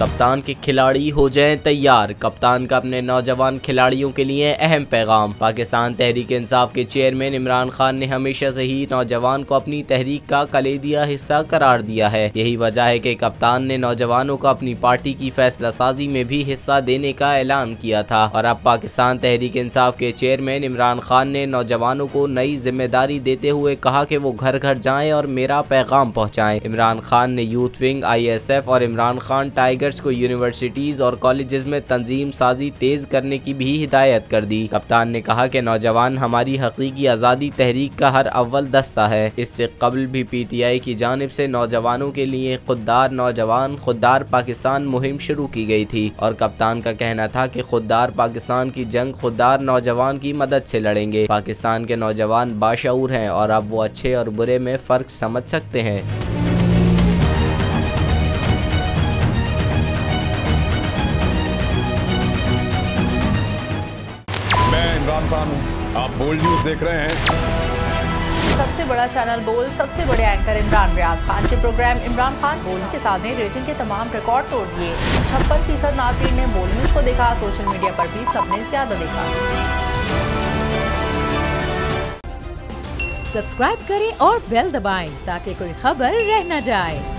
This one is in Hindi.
कप्तान के खिलाड़ी हो जाएं तैयार। कप्तान का अपने नौजवान खिलाड़ियों के लिए अहम पैगाम। पाकिस्तान तहरीक इंसाफ के चेयरमैन इमरान खान ने हमेशा से ही नौजवान को अपनी तहरीक का कलीदिया हिस्सा करार दिया है। यही वजह है कि कप्तान ने नौजवानों को अपनी पार्टी की फैसला साजी में भी हिस्सा देने का ऐलान किया था और अब पाकिस्तान तहरीक इंसाफ के चेयरमैन इमरान खान ने नौजवानों को नई जिम्मेदारी देते हुए कहा कि वो घर घर जाएं और मेरा पैगाम पहुंचाएं। इमरान खान ने यूथ विंग, ISF और इमरान खान टाइगर्स को यूनिवर्सिटीज और कॉलेजेस में तंजीम साजी तेज करने की भी हिदायत कर दी। कप्तान ने कहा कि नौजवान हमारी हकीकी आज़ादी तहरीक का हर अव्वल दस्ता है। इससे कबल भी PTI की जानिब से नौजवानों के लिए खुददार नौजवान खुददार पाकिस्तान मुहिम शुरू की गई थी और कप्तान का कहना था कि खुददार पाकिस्तान की जंग खुददार नौजवान की मदद से लड़ेंगे। पाकिस्तान के नौजवान बाशऊर हैं और अब वो अच्छे और बुरे में फ़र्क समझ सकते हैं। इमरान खान हूं, आप बोल्ड न्यूज देख रहे हैं। सबसे बड़ा चैनल बोल, सबसे बड़े एंकर इमरान रियाज खान के प्रोग्राम इमरान खान बोल के साथ ने रेटिंग के तमाम रिकॉर्ड तोड़ दिए। 56% नाज़रीन ने बोल न्यूज को देखा। सोशल मीडिया पर भी सबने ज्यादा देखा। सब्सक्राइब करें और बेल दबाएं ताकि कोई खबर रह न जाए।